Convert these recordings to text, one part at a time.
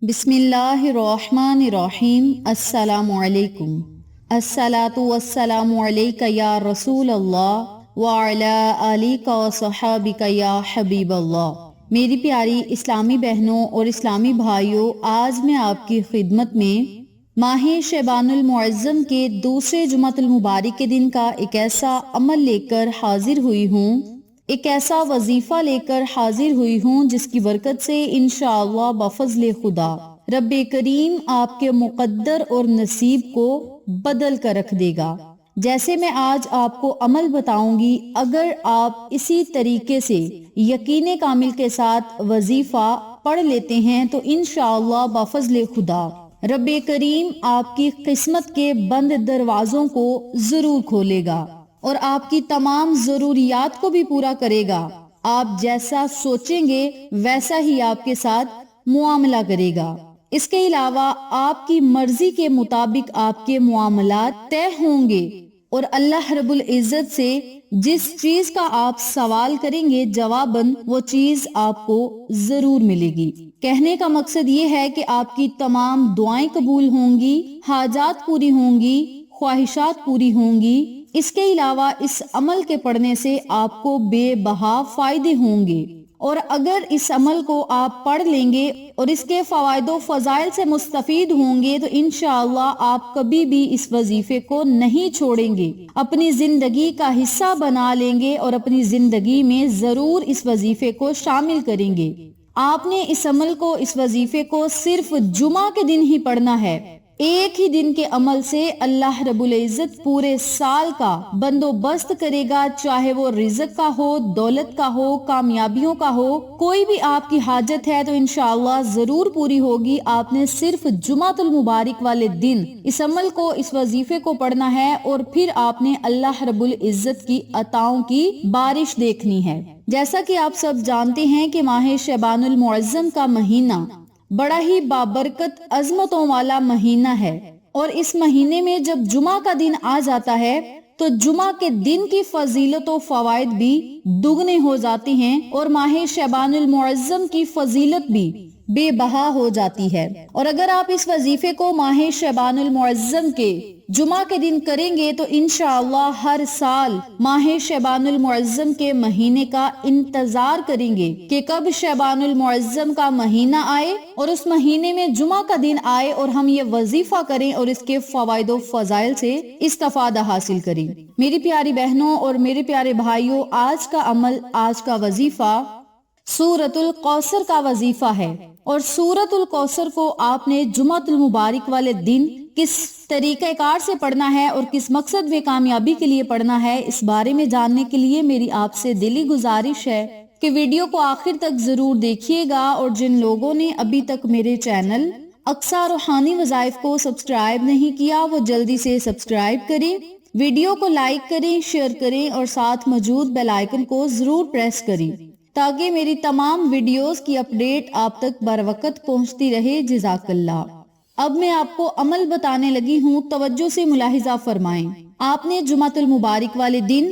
بسم اللہ الرحمن الرحیم۔ السلام علیکم۔ الصلاۃ والسلام علیک یا رسول اللہ وعلی آلک وصحابک یا حبیب اللہ۔ میری پیاری اسلامی بہنوں اور اسلامی بھائیوں، آج میں آپ کی خدمت میں ماہ شعبان المعظم کے دوسرے جمعۃ المبارک کے دن کا ایک ایسا عمل لے کر حاضر ہوئی ہوں، ایک ایسا وظیفہ لے کر حاضر ہوئی ہوں جس کی برکت سے انشاءاللہ بفضل خدا رب کریم آپ کے مقدر اور نصیب کو بدل کر رکھ دے گا۔ جیسے میں آج آپ کو عمل بتاؤں گی، اگر آپ اسی طریقے سے یقین کامل کے ساتھ وظیفہ پڑھ لیتے ہیں تو انشاءاللہ بفضل خدا رب کریم آپ کی قسمت کے بند دروازوں کو ضرور کھولے گا اور آپ کی تمام ضروریات کو بھی پورا کرے گا۔ آپ جیسا سوچیں گے ویسا ہی آپ کے ساتھ معاملہ کرے گا۔ اس کے علاوہ آپ کی مرضی کے مطابق آپ کے معاملات طے ہوں گے اور اللہ رب العزت سے جس چیز کا آپ سوال کریں گے جواباً وہ چیز آپ کو ضرور ملے گی۔ کہنے کا مقصد یہ ہے کہ آپ کی تمام دعائیں قبول ہوں گی، حاجات پوری ہوں گی، خواہشات پوری ہوں گی۔ اس کے علاوہ اس عمل کے پڑھنے سے آپ کو بے بہا فائدے ہوں گے، اور اگر اس عمل کو آپ پڑھ لیں گے اور اس کے فوائد و فضائل سے مستفید ہوں گے تو انشاءاللہ آپ کبھی بھی اس وظیفے کو نہیں چھوڑیں گے، اپنی زندگی کا حصہ بنا لیں گے اور اپنی زندگی میں ضرور اس وظیفے کو شامل کریں گے۔ آپ نے اس عمل کو، اس وظیفے کو صرف جمعہ کے دن ہی پڑھنا ہے۔ ایک ہی دن کے عمل سے اللہ رب العزت پورے سال کا بندوبست کرے گا، چاہے وہ رزق کا ہو، دولت کا ہو، کامیابیوں کا ہو، کوئی بھی آپ کی حاجت ہے تو انشاءاللہ ضرور پوری ہوگی۔ آپ نے صرف جمعۃ المبارک والے دن اس عمل کو، اس وظیفے کو پڑھنا ہے اور پھر آپ نے اللہ رب العزت کی عطاؤں کی بارش دیکھنی ہے۔ جیسا کہ آپ سب جانتے ہیں کہ ماہ شعبان المعظم کا مہینہ بڑا ہی بابرکت عظمتوں والا مہینہ ہے، اور اس مہینے میں جب جمعہ کا دن آ جاتا ہے تو جمعہ کے دن کی فضیلت و فوائد بھی دگنے ہو جاتی ہیں اور ماہ شعبان المعظم کی فضیلت بھی بے بہا ہو جاتی ہے۔ اور اگر آپ اس وظیفے کو ماہ شعبان المعظم کے جمعہ کے دن کریں گے تو انشاءاللہ ہر سال ماہ شعبان المعظم کے مہینے کا انتظار کریں گے کہ کب شعبان المعظم کا مہینہ آئے اور اس مہینے میں جمعہ کا دن آئے اور ہم یہ وظیفہ کریں اور اس کے فوائد و فضائل سے استفادہ حاصل کریں۔ میری پیاری بہنوں اور میرے پیارے بھائیوں، آج کا عمل، آج کا وظیفہ سورۃ الکوثر کا وظیفہ ہے، اور سورۃ الکوثر کو آپ نے جمعۃ المبارک والے دن کس طریقہ کار سے پڑھنا ہے اور کس مقصد میں کامیابی کے لیے پڑھنا ہے، اس بارے میں جاننے کے لیے میری آپ سے دلی گزارش ہے کہ ویڈیو کو آخر تک ضرور دیکھیے گا، اور جن لوگوں نے ابھی تک میرے چینل اقصیٰ روحانی وظائف کو سبسکرائب نہیں کیا وہ جلدی سے سبسکرائب کریں، ویڈیو کو لائک کریں، شیئر کریں اور ساتھ موجود بیل آئیکن کو ضرور پریس کریں تاکہ میری تمام ویڈیوز کی اپڈیٹ آپ تک بر وقت پہنچتی رہے۔ جزاک اللہ۔ اب میں آپ کو عمل بتانے لگی ہوں، توجہ سے ملاحظہ فرمائیں۔ آپ نے جمعۃ المبارک والے دن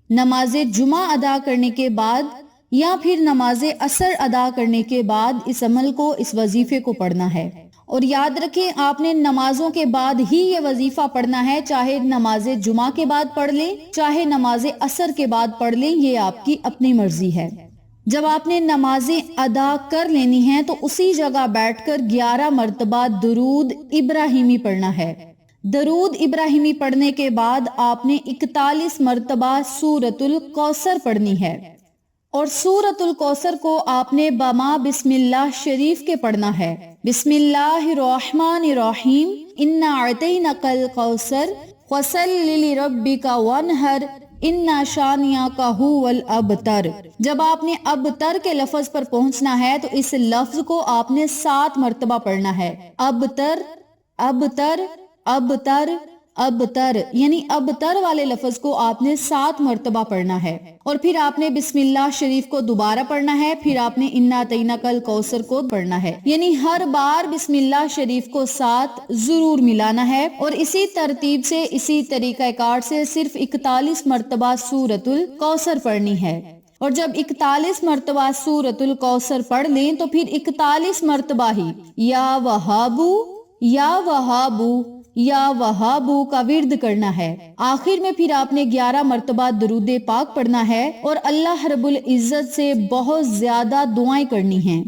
نماز جمعہ ادا کرنے کے بعد یا پھر نماز عصر ادا کرنے کے بعد اس عمل کو، اس وظیفے کو پڑھنا ہے، اور یاد رکھیں آپ نے نمازوں کے بعد ہی یہ وظیفہ پڑھنا ہے، چاہے نماز جمعہ کے بعد پڑھ لیں، چاہے نماز عصر کے بعد پڑھ لیں، یہ آپ کی اپنی مرضی ہے۔ جب آپ نے نمازیں ادا کر لینی ہیں تو اسی جگہ بیٹھ کر 11 مرتبہ درود ابراہیمی پڑھنا ہے۔ درود ابراہیمی پڑھنے کے بعد آپ نے 41 مرتبہ سورۃ الکوثر پڑھنی ہے، اور سورۃ الکوثر کو آپ نے بما بسم اللہ شریف کے پڑھنا ہے۔ بسم اللہ الرحمن الرحیم، انا اعطیناک الکوثر فصلی لربک وانحر انا شانئک ھو الابتر۔ جب آپ نے ابتر کے لفظ پر پہنچنا ہے تو اس لفظ کو آپ نے 7 مرتبہ پڑھنا ہے۔ ابتر، ابتر، ابتر، ابتر، یعنی ابتر والے لفظ کو آپ نے 7 مرتبہ پڑھنا ہے، اور پھر آپ نے بسم اللہ شریف کو دوبارہ پڑھنا ہے، پھر آپ نے انا اعطیناک الکوثر کو پڑھنا ہے، یعنی ہر بار بسم اللہ شریف کو 7 ضرور ملانا ہے، اور اسی ترتیب سے، اسی طریقہ کار سے صرف 41 مرتبہ سورۃ الکوثر پڑھنی ہے۔ اور جب 41 مرتبہ سورۃ الکوثر پڑھ لیں تو پھر 41 مرتبہ ہی یا وہابو یا وہابو یا وہابو کا ورد کرنا ہے۔ آخر میں پھر آپ نے 11 مرتبہ درود پاک پڑھنا ہے اور اللہ رب العزت سے بہت زیادہ دعائیں کرنی ہیں۔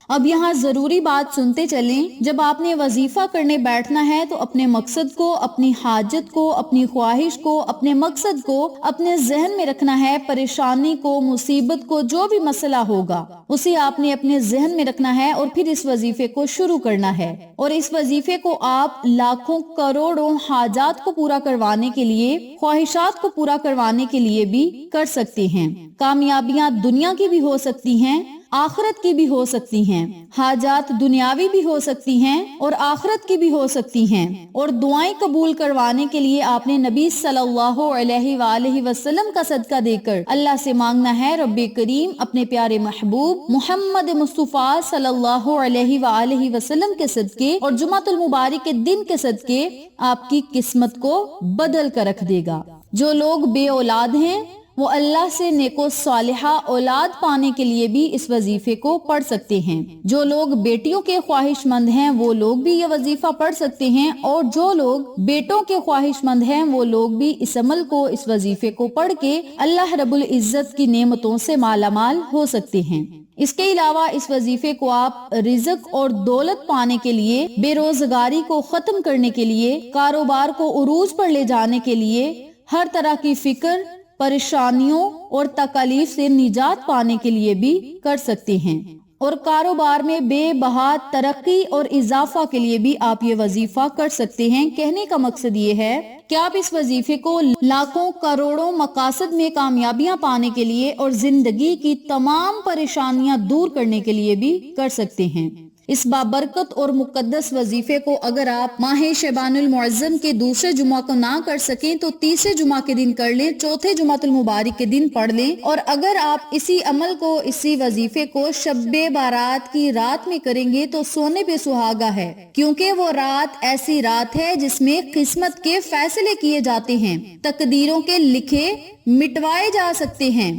اب یہاں ضروری بات سنتے چلیں، جب آپ نے وظیفہ کرنے بیٹھنا ہے تو اپنے مقصد کو، اپنی حاجت کو، اپنی خواہش کو، اپنے مقصد کو اپنے ذہن میں رکھنا ہے۔ پریشانی کو، مصیبت کو، جو بھی مسئلہ ہوگا اسے آپ نے اپنے ذہن میں رکھنا ہے اور پھر اس وظیفے کو شروع کرنا ہے۔ اور اس وظیفے کو آپ لاکھوں کروڑوں حاجات کو پورا کروانے کے لیے، خواہشات کو پورا کروانے کے لیے بھی کر سکتے ہیں۔ کامیابیاں دنیا کی بھی ہو سکتی ہیں، آخرت کی بھی ہو سکتی ہیں، حاجات دنیاوی بھی ہو سکتی ہیں اور آخرت کی بھی ہو سکتی ہیں۔ اور دعائیں قبول کروانے کے لیے آپ نے نبی صلی اللہ علیہ وآلہ وسلم کا صدقہ دے کر اللہ سے مانگنا ہے، رب کریم اپنے پیارے محبوب محمد مصطفیٰ صلی اللہ علیہ وآلہ وسلم کے صدقے اور جمعۃ المبارک کے دن کے صدقے آپ کی قسمت کو بدل کر رکھ دے گا۔ جو لوگ بے اولاد ہیں وہ اللہ سے نیک و صالحہ اولاد پانے کے لیے بھی اس وظیفے کو پڑھ سکتے ہیں۔ جو لوگ بیٹیوں کے خواہش مند ہیں وہ لوگ بھی یہ وظیفہ پڑھ سکتے ہیں، اور جو لوگ بیٹوں کے خواہش مند ہیں وہ لوگ بھی اس عمل کو، اس وظیفے کو پڑھ کے اللہ رب العزت کی نعمتوں سے مالا مال ہو سکتے ہیں۔ اس کے علاوہ اس وظیفے کو آپ رزق اور دولت پانے کے لیے، بے روزگاری کو ختم کرنے کے لیے، کاروبار کو عروج پر لے جانے کے لیے، ہر طرح کی فکر، پریشانیوں اور تکالیف سے نجات پانے کے لیے بھی کر سکتے ہیں۔ اور کاروبار میں بے بہا ترقی اور اضافہ کے لیے بھی آپ یہ وظیفہ کر سکتے ہیں۔ کہنے کا مقصد یہ ہے کہ آپ اس وظیفے کو لاکھوں کروڑوں مقاصد میں کامیابیاں پانے کے لیے اور زندگی کی تمام پریشانیاں دور کرنے کے لیے بھی کر سکتے ہیں۔ اس بابرکت اور مقدس وظیفے کو اگر آپ ماہ شعبان المعظم کے دوسرے جمعہ کو نہ کر سکیں تو تیسرے جمعہ کے دن کر لیں، چوتھے جمعۃ المبارک کے دن پڑھ لیں۔ اور اگر آپ اسی عمل کو، اسی وظیفے کو شب بارات کی رات میں کریں گے تو سونے پہ سہاگا ہے، کیونکہ وہ رات ایسی رات ہے جس میں قسمت کے فیصلے کیے جاتے ہیں، تقدیروں کے لکھے مٹوائے جا سکتے ہیں،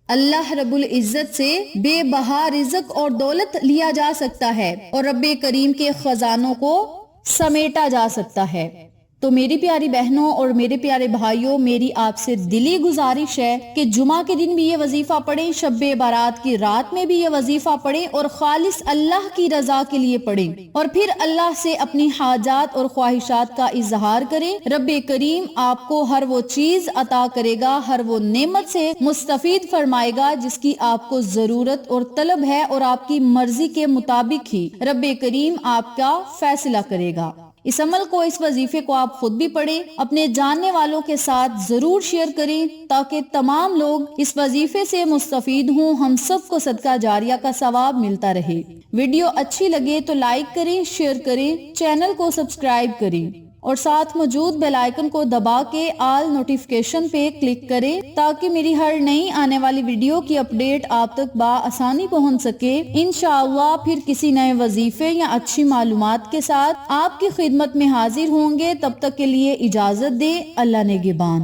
اللہ رب العزت سے بے بہا رزق اور دولت لیا جا سکتا ہے اور رب کریم کے خزانوں کو سمیٹا جا سکتا ہے۔ تو میری پیاری بہنوں اور میرے پیارے بھائیوں، میری آپ سے دلی گزارش ہے کہ جمعہ کے دن بھی یہ وظیفہ پڑھیں، شب بارات کی رات میں بھی یہ وظیفہ پڑھیں اور خالص اللہ کی رضا کے لیے پڑھیں، اور پھر اللہ سے اپنی حاجات اور خواہشات کا اظہار کریں۔ رب کریم آپ کو ہر وہ چیز عطا کرے گا، ہر وہ نعمت سے مستفید فرمائے گا جس کی آپ کو ضرورت اور طلب ہے، اور آپ کی مرضی کے مطابق ہی رب کریم آپ کا فیصلہ کرے گا۔ اس عمل کو، اس وظیفے کو آپ خود بھی پڑھیں، اپنے جاننے والوں کے ساتھ ضرور شیئر کریں تاکہ تمام لوگ اس وظیفے سے مستفید ہوں، ہم سب کو صدقہ جاریہ کا ثواب ملتا رہے۔ ویڈیو اچھی لگے تو لائک کریں، شیئر کریں، چینل کو سبسکرائب کریں اور ساتھ موجود بیل آئیکن کو دبا کے آل نوٹیفیکیشن پہ کلک کریں تاکہ میری ہر نئی آنے والی ویڈیو کی اپڈیٹ آپ تک بآسانی پہنچ سکے۔ انشاءاللہ پھر کسی نئے وظیفے یا اچھی معلومات کے ساتھ آپ کی خدمت میں حاضر ہوں گے۔ تب تک کے لیے اجازت دیں، اللہ نگہبان۔